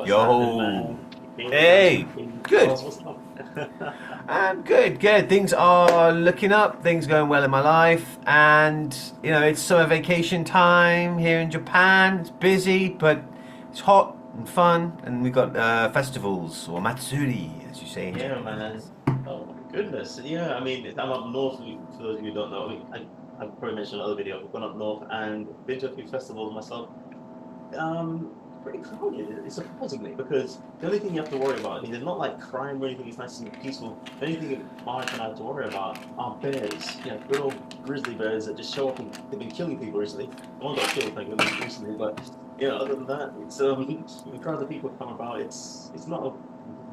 What's happening, Yo, man? King, hey, King good. Charles, what's up? I'm good, good. Things are looking up. Things going well in my life, and it's summer vacation time here in Japan. It's busy, but it's hot and fun, and we've got festivals or matsuri, as you say in Yeah, man. Japanese. Oh my goodness. Yeah, I mean, I'm up north. For those of you who don't know, I've probably mentioned in other video. I've gone up north and been to a few festivals myself. Pretty crowded, surprisingly, because the only thing you have to worry about, I mean, there's not like crime or anything. It's nice and peaceful. The only thing Mark and I have to worry about are bears. Yeah, good old grizzly bears that just show up and they've been killing people recently. One got killed, thank goodness, recently, but other than that, it's the crowds of people come about. It's not a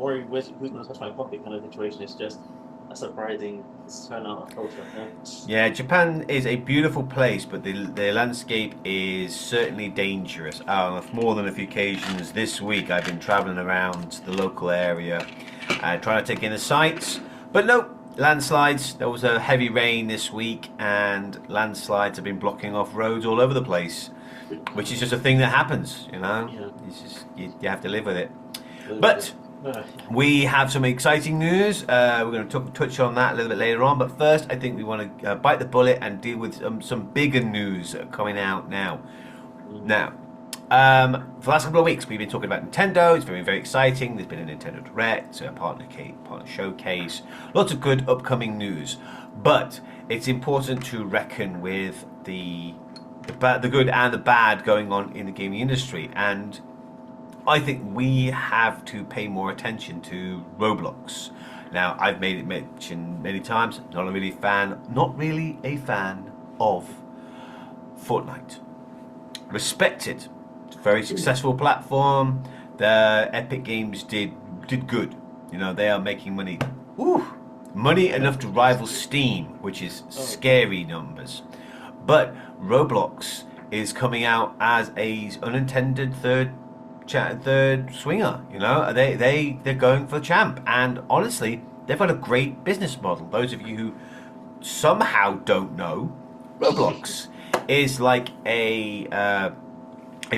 worry who's going to touch my pocket kind of situation. It's just a surprising turnout of culture. Yeah. Yeah, Japan is a beautiful place, but the landscape is certainly dangerous. On more than a few occasions this week, I've been traveling around the local area, trying to take in the sights. But no, landslides. There was a heavy rain this week, and landslides have been blocking off roads all over the place, which is just a thing that happens. Yeah. It's just you have to live with it. Live with But it. we have some exciting news. We're going to touch on that a little bit later on. But first, I think we want to bite the bullet and deal with some bigger news coming out now. Now, for the last couple of weeks, we've been talking about Nintendo. It's very, very exciting. There's been a Nintendo Direct, a partner showcase, lots of good upcoming news. But it's important to reckon with the good and the bad going on in the gaming industry. And I think we have to pay more attention to Roblox. Now, I've made it mention many times. Not really a fan of Fortnite. Respected, it's a very successful platform. The Epic Games did good. They are making money. Ooh, money enough to rival Steam, which is scary numbers. But Roblox is coming out as a unintended third swinger. They're going for champ, and honestly, they've got a great business model. Those of you who somehow don't know, Roblox is like a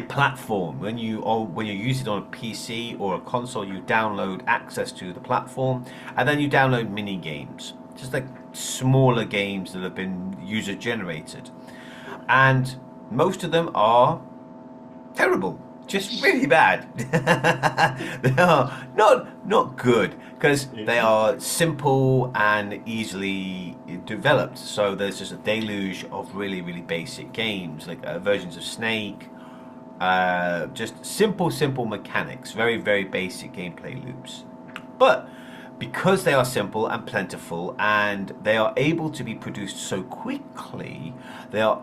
platform. When you use it on a PC or a console, you download access to the platform, and then you download mini games, just like smaller games that have been user generated, and most of them are terrible, just really bad. They are not good because they are simple and easily developed. So there's just a deluge of really, really basic games like versions of Snake. Just simple mechanics, very, very basic gameplay loops. But because they are simple and plentiful and they are able to be produced so quickly, the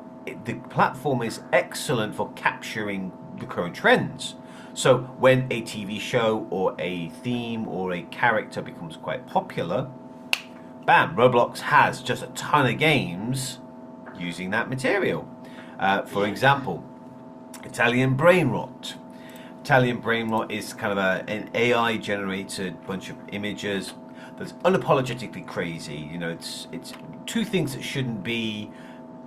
platform is excellent for capturing the current trends. So when a TV show or a theme or a character becomes quite popular, bam, Roblox has just a ton of games using that material. For example, Italian Brain Rot. Italian Brain Rot is kind of an AI generated bunch of images that's unapologetically crazy. It's two things that shouldn't be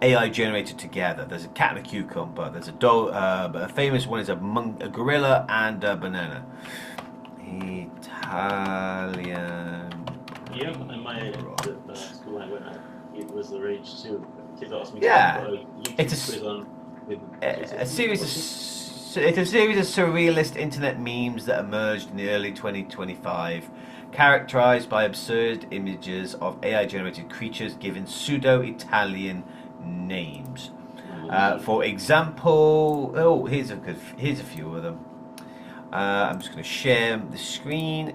AI generated together. There's a cat and a cucumber. There's a dog. A famous one is a gorilla and a banana. Italian. Yeah, in the school I went at, it was the rage too. Kids asked me to Yeah, put a YouTube it's quiz on with a series of it's a series of surrealist internet memes that emerged in the early 2025, characterized by absurd images of AI-generated creatures given pseudo-Italian names. For example, here's a few of them. I'm just going to share the screen.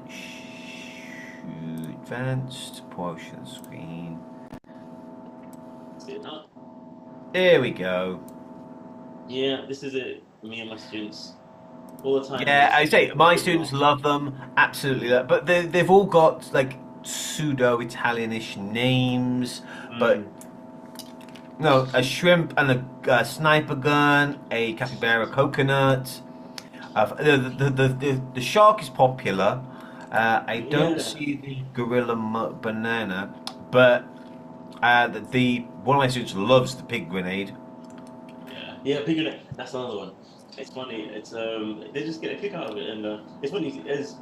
Advanced portion screen. See it now? There we go. Yeah, this is it. Me and my students all the time. Yeah, I say my students love them, absolutely. But they've all got like pseudo Italianish names, but no, a shrimp and a sniper gun, a capybara coconut. The shark is popular. I don't Yeah, see the gorilla banana, but one of my students loves the pig grenade. yeah, Piglet. That's another one. It's funny. It's they just get a kick out of it, and it's funny as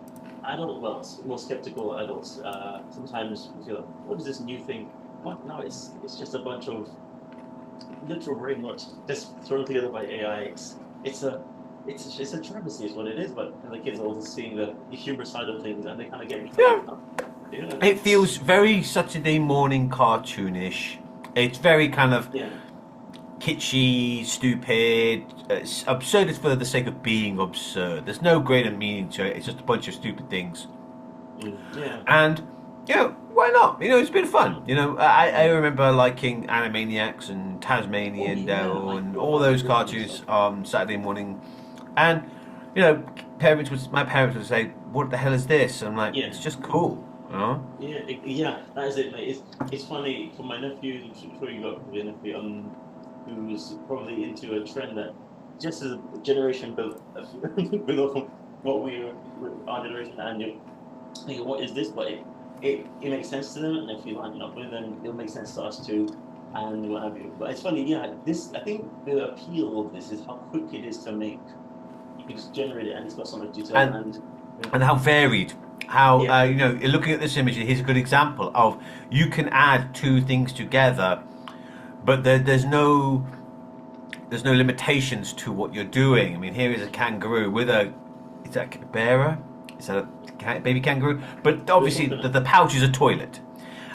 adult, well, more skeptical adults. Sometimes you feel, what is this new thing? What? No, it's just a bunch of literal brain rot just thrown together by AI. It's a it's a travesty, is what it is. But the kids are also seeing the humor side of things, and they kind of get Yeah. yeah, It feels very Saturday morning cartoonish. It's very kind of yeah, kitschy, stupid, it's absurd for the sake of being absurd. There's no greater meaning to it. It's just a bunch of stupid things. yeah. And, why not? It's been fun. I remember liking Animaniacs and Oh Tasmanian yeah, Devil my and all God, those cartoons on Saturday morning. And, my parents would say, what the hell is this? And I'm like, yeah. it's just cool. You know? Yeah, yeah, that is it, mate. It's funny for my nephew. I'm sure you got your nephew, who's probably into a trend that just as a generation below what our generation, and you're thinking, what is this? But it makes sense to them, and if you line it up with them, it'll make sense to us too, and what have you. But it's funny, yeah. I think the appeal of this is how quick it is to make. You can just generate it, and it's got so much detail, And and and how varied. How yeah, looking at this image, here's a good example of you can add two things together, but there's no limitations to what you're doing. I mean, here is a kangaroo with is that a capybara? Is that a baby kangaroo? But obviously, the pouch is a toilet,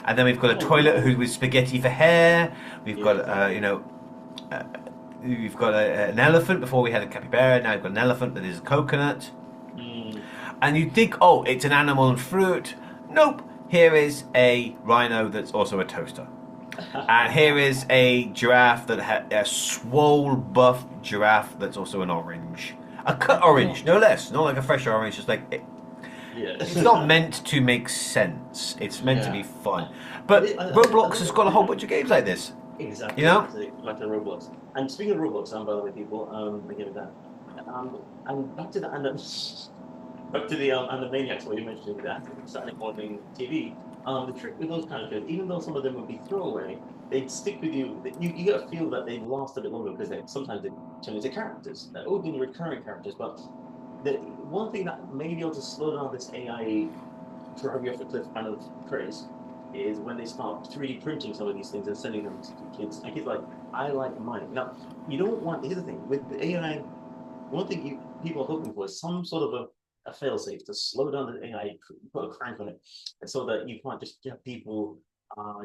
and then we've got a oh, toilet who with spaghetti for hair. We've got yeah, uh, we've got an elephant. Before we had a capybara, now we've got an elephant that is a coconut. mm, And you'd think, oh, it's an animal and fruit. Nope. Here is a rhino that's also a toaster. And here is a giraffe a swole buff giraffe that's also an orange. A cut orange, no less. Not like a fresh orange, just like yeah. it's not meant to make sense. It's meant to Yeah. be fun. But I Roblox think has got a whole bunch of games like this. You exactly know? like the Roblox. And speaking of Roblox, by the way, people, again that, and back to the back to the Animaniacs, what you mentioned that Saturday morning TV. The trick with those kind of shows, even though some of them would be throwaway, they'd stick with you. You get a feel that they last a bit longer because sometimes they turn into characters that have been recurring characters. But the one thing that may be able to slow down this AI drive you off a cliff kind of craze is when they start 3D printing some of these things and sending them to kids. And kids are like, I like mine. Now, you don't want, here's the thing, with the AI, one thing people are hoping for is some sort of a fail-safe to slow down the AI, put a crank on it, so that you can't just get people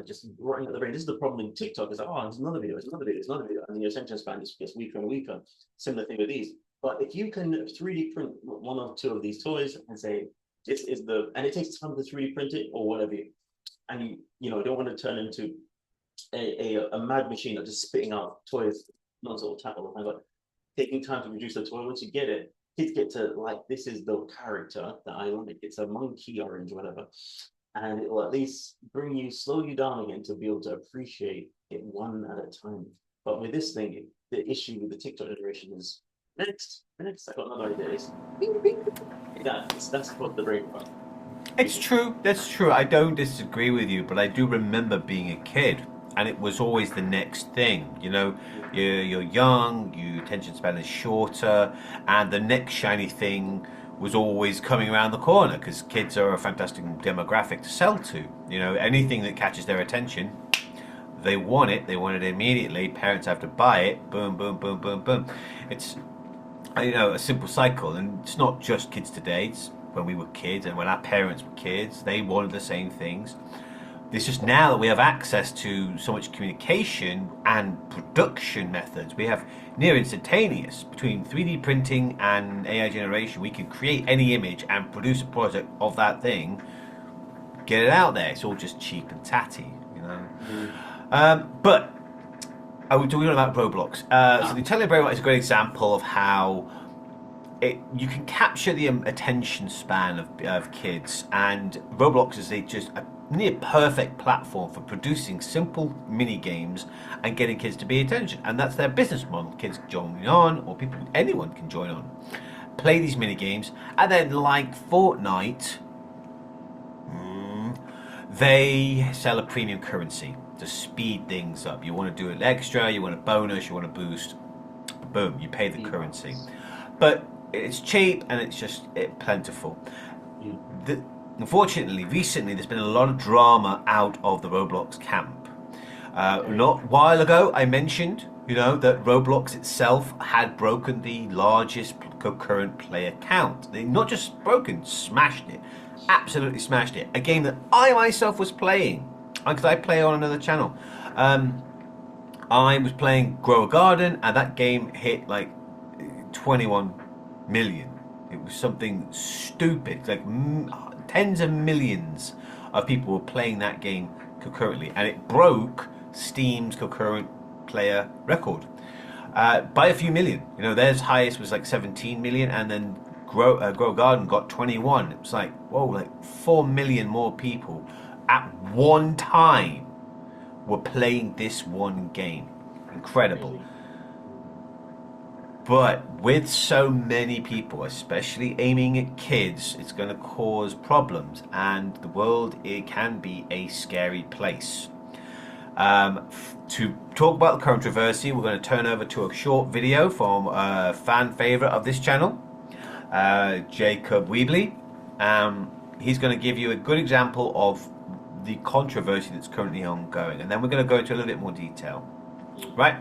just running at the brain. This is the problem in TikTok, is like, oh, there's another video, there's another video, there's another video, and the attention span just gets weaker and weaker. Similar thing with these. But if you can 3D print one or two of these toys and say, this is and it takes time to 3D print it or whatever, and don't want to turn into a mad machine of just spitting out toys, not sort of tackle the time, but taking time to produce the toy. Once you get it, kids get to like, this is the character that I like. It's a monkey orange, whatever, and it will at least slow you down again to be able to appreciate it one at a time. But with this thing, the issue with the TikTok generation is next. I got another idea. It's bing, bing. That's what the brain part. It's true. That's true. I don't disagree with you, but I do remember being a kid, and it was always the next thing. You're young, your attention span is shorter, and the next shiny thing was always coming around the corner because kids are a fantastic demographic to sell to. Anything that catches their attention, they want it. They want it immediately. Parents have to buy it. Boom, boom, boom, boom, boom. It's a simple cycle, and it's not just kids today. It's when we were kids and when our parents were kids, they wanted the same things. It's just now that we have access to so much communication and production methods, we have near instantaneous between 3D printing and AI generation. We can create any image and produce a project of that thing, get it out there. It's all just cheap and tatty. But I was talking about Roblox. So the Italian Brain is a great example of how you can capture the attention span of kids, and Roblox is just a near perfect platform for producing simple mini games and getting kids to pay attention. And that's their business model. Kids joining on, or anyone can join on, play these mini games, and then like Fortnite, they sell a premium currency to speed things up. You want to do it extra, you want a bonus, you want a boost. Boom, you pay the currency. but it's cheap and it's just plentiful. Unfortunately, recently there's been a lot of drama out of the Roblox camp. Not a while ago, I mentioned, that Roblox itself had broken the largest concurrent player count. They not just broken, smashed it. Absolutely smashed it. A game that I myself was playing, because I play on another channel. I was playing Grow a Garden, and that game hit like 21 million. It was something stupid. Like tens of millions of people were playing that game concurrently, and it broke Steam's concurrent player record by a few million. Theirs highest was like 17 million, and then Grow a Garden got 21. It was like, whoa, like 4 million more people at one time were playing this one game. Incredible. But with so many people, especially aiming at kids, it's going to cause problems, and the world, it can be a scary place. To talk about the controversy, we're going to turn over to a short video from a fan favorite of this channel, Jacob Weebly. He's going to give you a good example of the controversy that's currently ongoing, and then we're going to go into a little bit more detail. Right?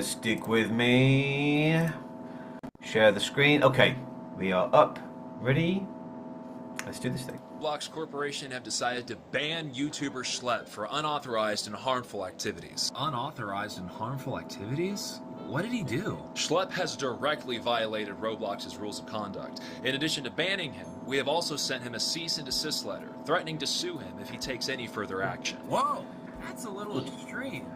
Stick with me. Share the screen. Okay, we are up. Ready? Let's do this thing. Roblox Corporation have decided to ban YouTuber Schlep for unauthorized and harmful activities. Unauthorized and harmful activities? What did he do? Schlep has directly violated Roblox's rules of conduct. In addition to banning him, we have also sent him a cease and desist letter, threatening to sue him if he takes any further action. Whoa, that's a little extreme.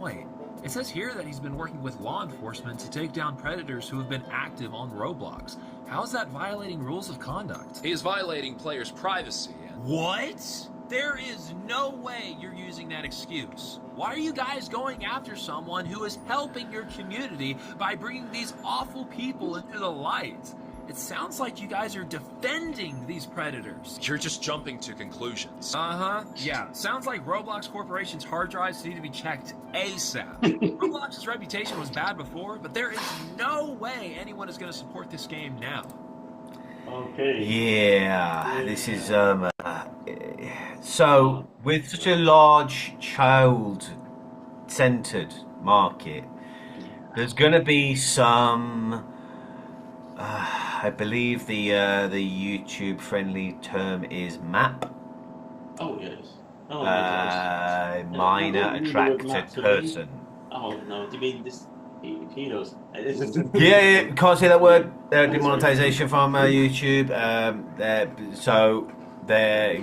Wait, it says here that he's been working with law enforcement to take down predators who have been active on Roblox. How is that violating rules of conduct? He is violating players' privacy and... What? There is no way you're using that excuse. Why are you guys going after someone who is helping your community by bringing these awful people into the light? It sounds like you guys are defending these predators. You're just jumping to conclusions. Uh-huh. Yeah. Sounds like Roblox Corporation's hard drives need to be checked ASAP. Roblox's reputation was bad before, but there is no way anyone is going to support this game now. Okay. Yeah, this is so with such a large child-centered market, there's going to be some. I believe the YouTube-friendly term is MAP. Oh yes. Oh, Minor attracted person. Oh no! Do you mean this? Pedos. Yeah, can't say that word. Demonetization from YouTube. So we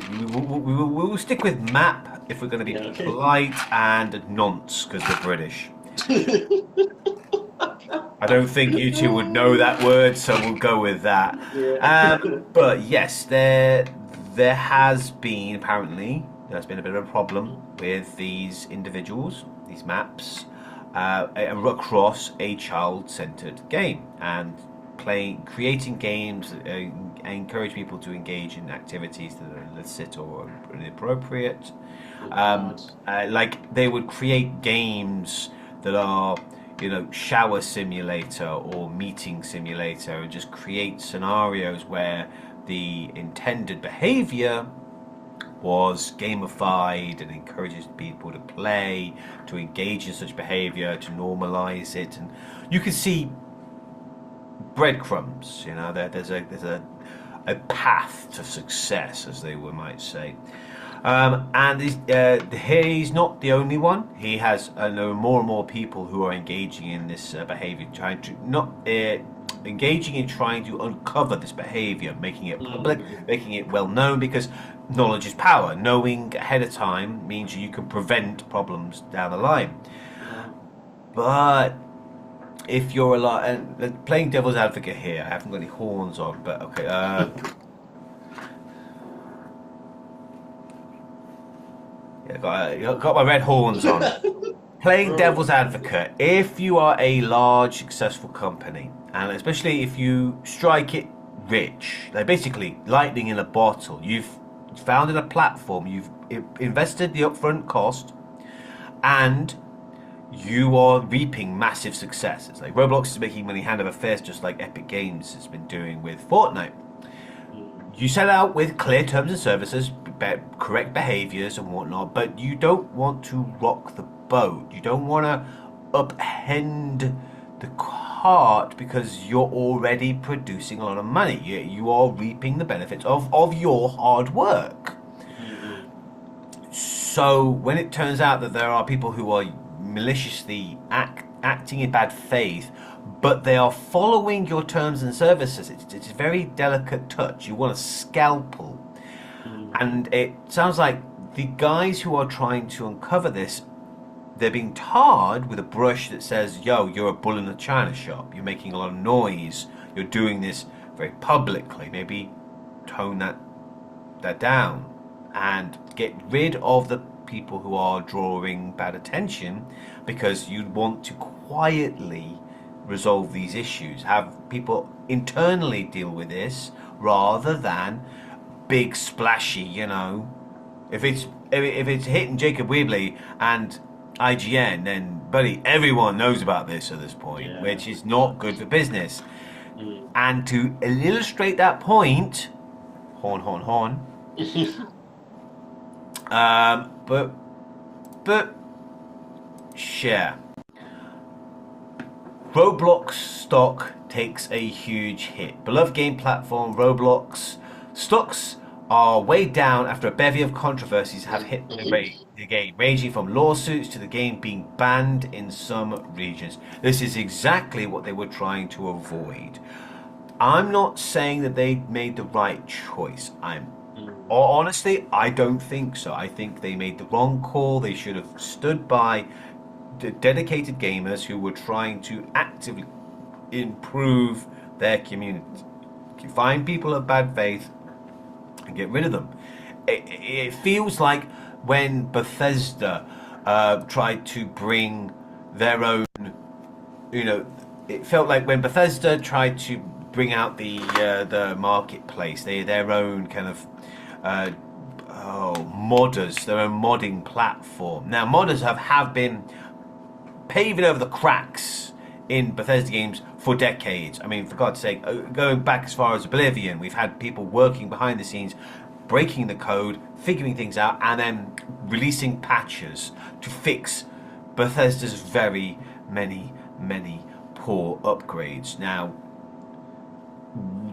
will stick with MAP if we're going to be polite, and nonce because we're British. I don't think YouTube would know that word, so we'll go with that. But yes, there has been apparently there's been a bit of a problem with these individuals, these maps. Across a child-centered game, and creating games that encourage people to engage in activities that are illicit or inappropriate. Like they would create games that are, shower simulator or meeting simulator, and just create scenarios where the intended behavior was gamified and encourages people to play, to engage in such behavior, to normalize it, and you can see breadcrumbs. There's a path to success, as they might say. And he's not the only one. He has more and more people who are engaging in this behavior, engaging in trying to uncover this behavior, making it public, making it well known, because knowledge is power. Knowing ahead of time means you can prevent problems down the line. But if you're playing devil's advocate here, I haven't got any horns on, but okay. Yeah, got my red horns on. Playing devil's advocate, if you are a large, successful company, and especially if you strike it rich, like basically lightning in a bottle, you've founded a platform, you've invested the upfront cost, and you are reaping massive success. It's like Roblox is making money hand over fist, just like Epic Games has been doing with Fortnite. You set out with clear terms and services, correct behaviors and whatnot, but you don't want to rock the boat. You don't want to upend the cart because you're already producing a lot of money. You are reaping the benefits of your hard work. So when it turns out that there are people who are maliciously acting in bad faith, but they are following your terms and services, it's a very delicate touch. You want a scalpel. And it sounds like the guys who are trying to uncover this, they're being tarred with a brush that says, yo, you're a bull in a china shop. You're making a lot of noise. You're doing this very publicly. Maybe tone that down and get rid of the people who are drawing bad attention, because you'd want to quietly resolve these issues. Have people internally deal with this rather than big splashy, you know. If it's hitting Jacob Weebly and IGN, then buddy, everyone knows about this at this point, which is not good for business. And to illustrate that point, horn. But share. Roblox stock takes a huge hit. Beloved game platform Roblox stocks are weighed down after a bevy of controversies have hit the game, ranging from lawsuits to the game being banned in some regions. This is exactly what they were trying to avoid. I'm not saying that they made the right choice. Honestly, I don't think so. I think they made the wrong call. They should have stood by the dedicated gamers who were trying to actively improve their community. Find people of bad faith and get rid of them. It feels like when Bethesda tried to bring their own, it felt like when Bethesda tried to bring out the marketplace, their own kind of modders, their own modding platform. Now, modders have been paving over the cracks in Bethesda games for decades. I mean, for God's sake, going back as far as Oblivion, we've had people working behind the scenes, breaking the code, figuring things out, and then releasing patches to fix Bethesda's very many poor upgrades. Now,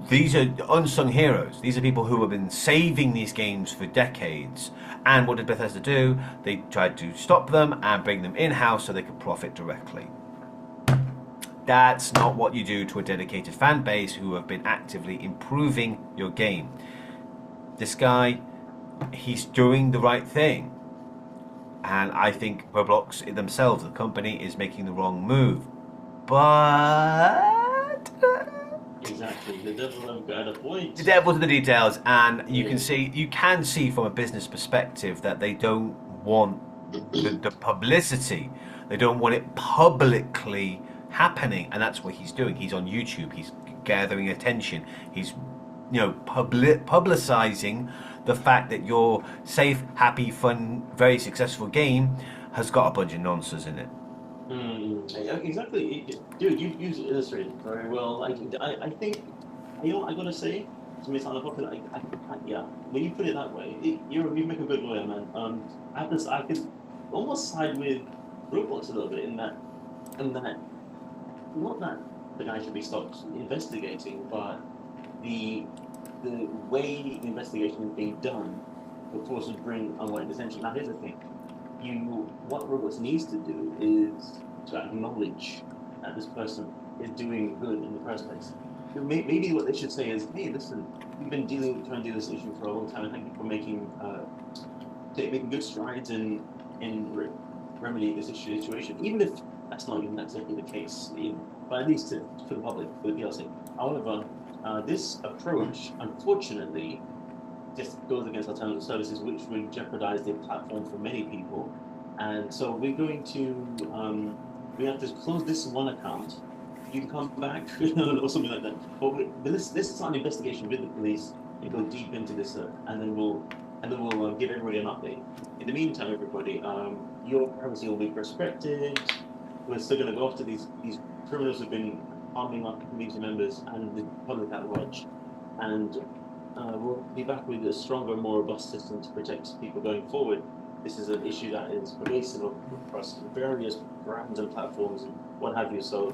these are unsung heroes. These are people who have been saving these games for decades. And what did Bethesda do? They tried to stop them and bring them in-house so they could profit directly. That's not what you do to a dedicated fan base who have been actively improving your game. This guy, he's doing the right thing. And I think Roblox themselves, the company, is making the wrong move. But exactly, the devil have got a point. The devil's in the details, and you can see from a business perspective that they don't want the publicity. They don't want it publicly happening, and that's what he's doing. He's on YouTube. He's gathering attention. He's publicizing the fact that your safe, happy, fun, very successful game has got a bunch of nonsense in it. Exactly, dude. You illustrated very well. Like, I think, I gotta say, to me, it's unpopular. When you put it that way, you make a good lawyer, man. I could almost side with Roblox a little bit in that, not that the guy should be stopped investigating, but the way the investigation is being done will force to bring unwanted attention. Now, here's the thing. What Roblox needs to do is to acknowledge that this person is doing good in the first place. Maybe what they should say is, hey, listen, we've been trying to do this issue for a long time, and thank you for making good strides in remedying this situation, even if that's not even exactly the case, but at least for the public, for the PLC. However, this approach, unfortunately, just goes against our terms of services, which would jeopardize the platform for many people. And so we're going to, we have to close this one account. You can come back or something like that. But let's start an investigation with the police and go deep into this, and then we'll give everybody an update. In the meantime, everybody, your privacy will be respected. we're still going to go after these criminals who've been harming our community members and the public at large, and we'll be back with a stronger, more robust system to protect people going forward. This is an issue that is pervasive across various brands and platforms and what have you. So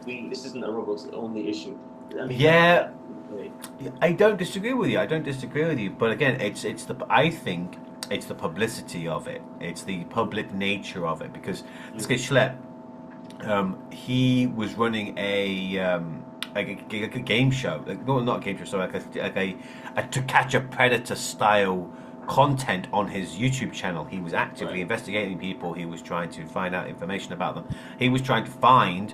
this isn't a Roblox only issue. I mean, yeah, I don't disagree with you. But again, I think it's the publicity of it. It's the public nature of it, because this guy Schlepp, he was running a game show, not a game show, sorry, like a To Catch a Predator style content on his YouTube channel. He was actively investigating people. He was trying to find out information about them. He was trying to find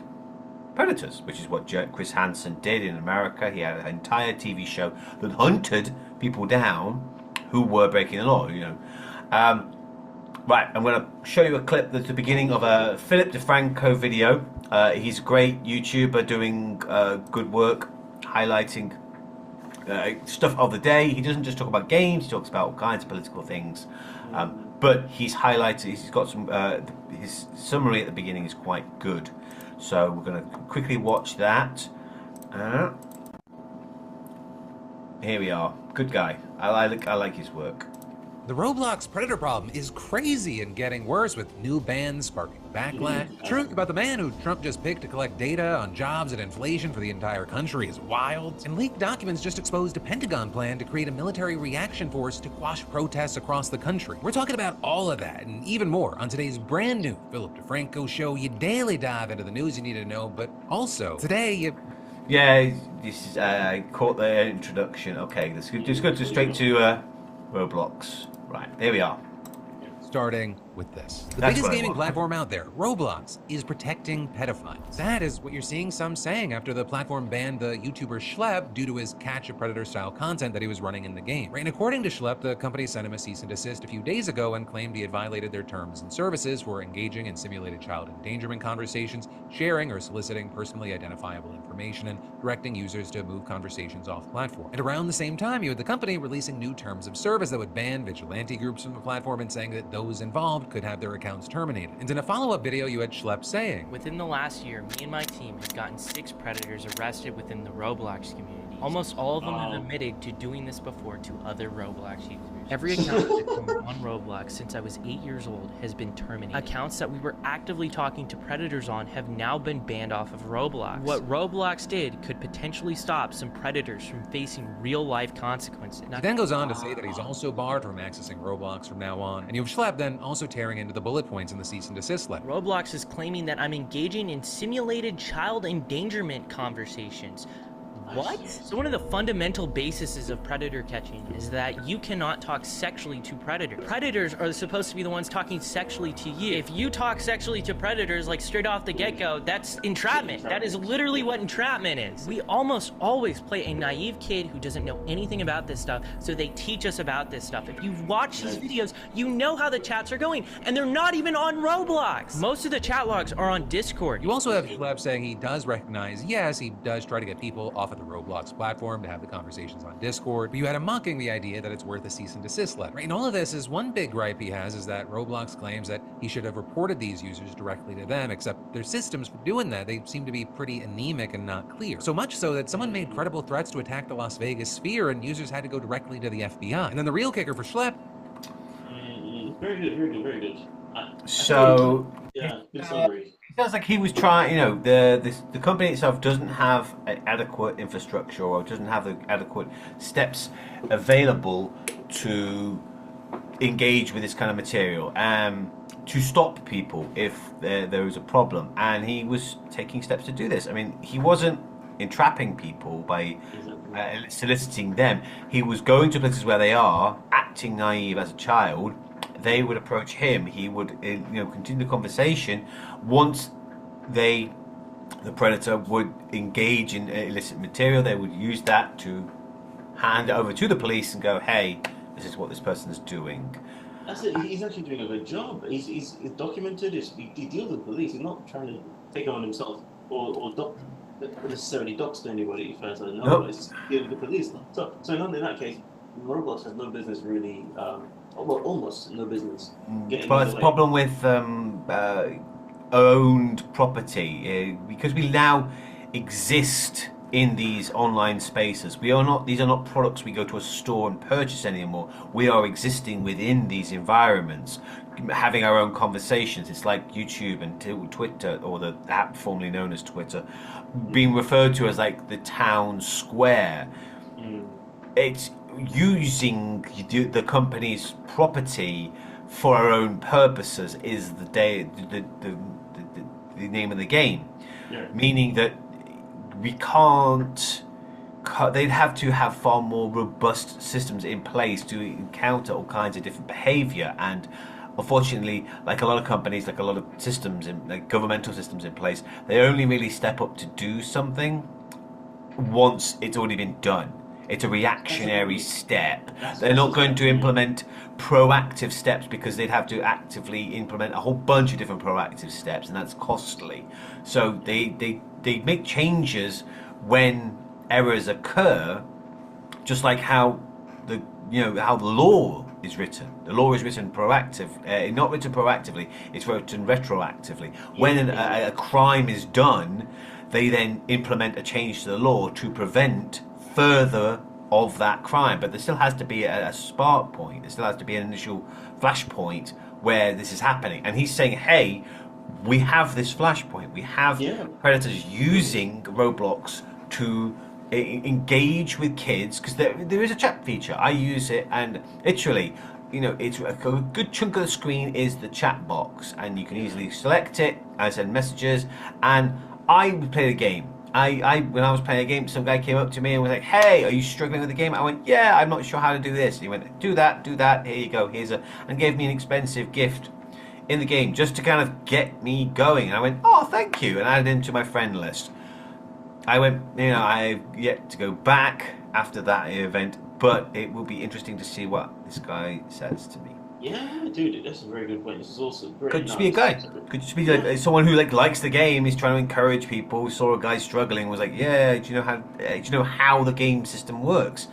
predators, which is what Chris Hansen did in America. He had an entire TV show that hunted people down who were breaking the law. Right, I'm going to show you a clip that's the beginning of a Philip DeFranco video. He's a great YouTuber doing good work, highlighting stuff of the day. He doesn't just talk about games, he talks about all kinds of political things. But he's got some, his summary at the beginning is quite good. So we're going to quickly watch that. Here we are. Good guy. I like his work. The Roblox predator problem is crazy and getting worse, with new bans sparking backlash. Truth about the man who Trump just picked to collect data on jobs and inflation for the entire country is wild. And leaked documents just exposed a Pentagon plan to create a military reaction force to quash protests across the country. We're talking about all of that and even more on today's brand new Philip DeFranco show. You daily dive into the news you need to know, but also today Yeah, this is, I caught the introduction. Okay, let's just go straight to Roblox. Right, here we are. starting with this. The That's biggest what I gaming want. platform out there, Roblox, is protecting pedophiles. That is what you're seeing some saying after the platform banned the YouTuber Schlepp due to his Catch a Predator style content that he was running in the game. Right? And according to Schlepp, the company sent him a cease and desist a few days ago and claimed he had violated their terms and services for engaging in simulated child endangerment conversations, sharing or soliciting personally identifiable information, and directing users to move conversations off platform. And around the same time, you had the company releasing new terms of service that would ban vigilante groups from the platform and saying that those involved could have their accounts terminated. And in a follow-up video, you had Schlepp saying, "Within the last year, me and my team have gotten 6 predators arrested within the Roblox community. Almost all of them have admitted to doing this before to other Roblox users. Every account that's been on Roblox since I was 8 years old has been terminated. Accounts that we were actively talking to predators on have now been banned off of Roblox. What Roblox did could potentially stop some predators from facing real-life consequences." he then goes on to say that he's also barred from accessing Roblox from now on. And you have Schlepp then also tearing into the bullet points in the cease and desist letter. Roblox is claiming that I'm engaging in simulated child endangerment conversations. What? So one of the fundamental bases of predator catching is that you cannot talk sexually to predators. Predators are supposed to be the ones talking sexually to you. If you talk sexually to predators, like straight off the get-go, that's entrapment. That is literally what entrapment is. We almost always play a naive kid who doesn't know anything about this stuff, so they teach us about this stuff. If you watch these videos, you know how the chats are going, and they're not even on Roblox. Most of the chat logs are on Discord. You also have Schlepp saying he does recognize, yes, he does try to get people off of the Roblox platform to have the conversations on Discord, but you had him mocking the idea that it's worth a cease and desist letter. Right? And all of this is one big gripe he has is that Roblox claims that he should have reported these users directly to them, except their systems for doing that, they seem to be pretty anemic and not clear. So much so that someone made credible threats to attack the Las Vegas Sphere and users had to go directly to the FBI. And then the real kicker for Schlepp, Very good, very good, very good. So Yeah, good summary. it sounds like he was trying, the company itself doesn't have an adequate infrastructure or doesn't have the adequate steps available to engage with this kind of material, to stop people if there was a problem. And he was taking steps to do this. I mean, he wasn't entrapping people by soliciting them. He was going to places where they are, acting naive as a child. They would approach him. He would, continue the conversation. Once the predator would engage in illicit material, they would use that to hand it over to the police and go, "Hey, this is what this person's doing." That's it. He's actually doing a good job. He's documented. He deals with police. He's not trying to take it on himself or necessarily dox to anybody first. I don't know. Nope. It's dealing with the police. So in that case, Roblox has no business really. Almost no business. But it's a problem with owned property because we now exist in these online spaces. We are not; these are not products we go to a store and purchase anymore. We are existing within these environments, having our own conversations. It's like YouTube and Twitter, or the app formerly known as Twitter, being referred to as like the town square. It's using the company's property for our own purposes is the name of the game. Meaning that we can't. They'd have to have far more robust systems in place to encounter all kinds of different behaviour, and unfortunately, like a lot of companies, like a lot of systems, like governmental systems in place, they only really step up to do something once it's already been done. It's a reactionary step. They're not going to implement proactive steps because they'd have to actively implement a whole bunch of different proactive steps, and that's costly. So they make changes when errors occur, just like how the law is written. The law is written not written proactively. It's written retroactively. When a crime is done, they then implement a change to the law to prevent further of that crime. But there still has to be a spark point. There still has to be an initial flashpoint where this is happening. And he's saying, hey, we have this flashpoint. We have predators using Roblox to engage with kids, because there is a chat feature. I use it, and literally, it's a good chunk of the screen is the chat box, and you can easily select it and send messages. And I would play the game. When I was playing a game, some guy came up to me and was like, hey, are you struggling with the game? I went, yeah, I'm not sure how to do this. And he went, do that, here you go, and gave me an expensive gift in the game just to kind of get me going. And I went, oh, thank you, and added him to my friend list. I went, I've yet to go back after that event, but it will be interesting to see what this guy says to me. Yeah, dude, that's a very good point. This is also very Could just be a guy. Could just be like someone who likes the game. He's trying to encourage people. Saw a guy struggling. Was like, yeah, do you know how the game system works?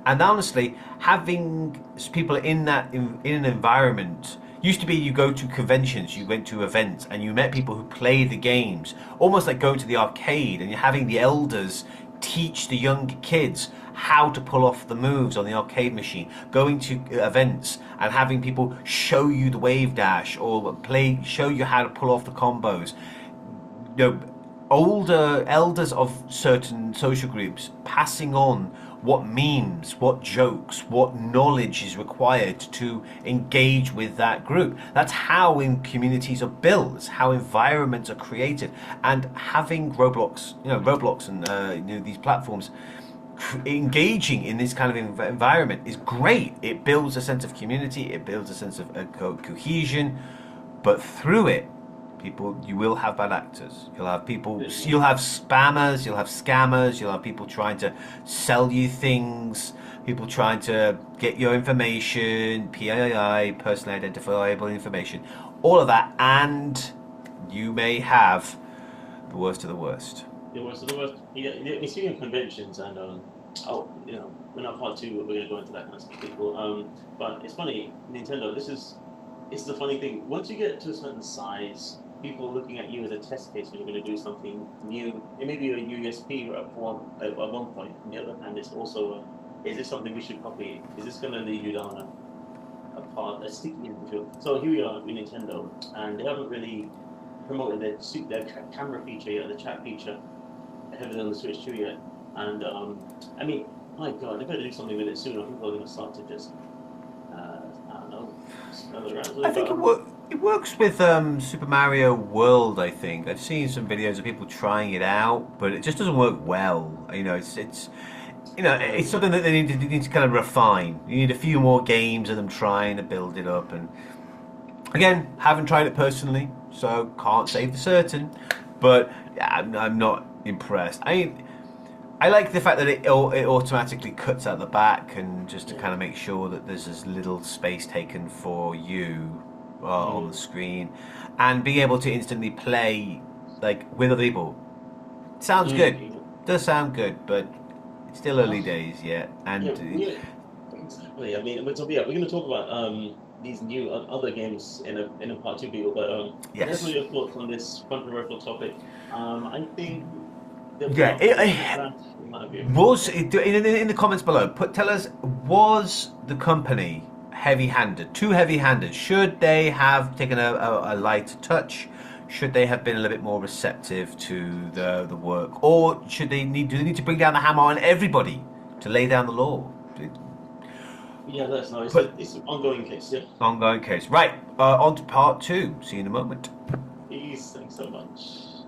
And honestly, having people in an environment. Used to be you go to conventions, you went to events, and you met people who play the games, almost like going to the arcade, and you're having the elders teach the young kids how to pull off the moves on the arcade machine, going to events and having people show you the wave dash or show you how to pull off the combos. Older elders of certain social groups passing on what memes, what jokes, what knowledge is required to engage with that group. That's how communities are built. It's how environments are created. And having Roblox, and these platforms engaging in this kind of environment is great. It builds a sense of community. It builds a sense of cohesion. But through it, you will have bad actors. You'll have spammers, you'll have scammers, you'll have people trying to sell you things, people trying to get your information, PII, personally identifiable information, all of that, and you may have the worst of the worst. The worst of the worst. You're seeing conventions, and we're not part two, but we're going to go into that kind of stuff, people. But it's funny, Nintendo, it's the funny thing. Once you get to a certain size, people looking at you as a test case when you're going to do something new. It may be a USP at one point. On the other hand, it's also, is this something we should copy? Is this going to lead you down a sticky individual? So here we are with Nintendo, and they haven't really promoted their camera feature yet, the chat feature, heavily on the Switch 2 yet. And I mean, my God, they better do something with it soon, or people are going to start to just, I don't know, smell it around. I think it works with Super Mario World. I think I've seen some videos of people trying it out, but it just doesn't work well. It's something that they need to kind of refine. You need a few more games of them trying to build it up. And again, haven't tried it personally, so can't say for certain. But I'm not impressed. I like the fact that it automatically cuts out the back, and just to kind of make sure that there's as little space taken for you on the screen, and being able to instantly play with other people. Sounds good. Does sound good, but it's still early days yet. And exactly. I mean, we're going to talk about these new other games in a part two video. But Yes. what are your thoughts on this controversial topic? I think. Yeah, in the comments below, tell us, was the company heavy-handed, too heavy-handed? Should they have taken a light touch? Should they have been a little bit more receptive to the work, or do they need to bring down the hammer on everybody to lay down the law? Yeah, that's nice. It's an ongoing case. Yeah. Ongoing case. Right. On to part two. See you in a moment. Peace. Thanks so much.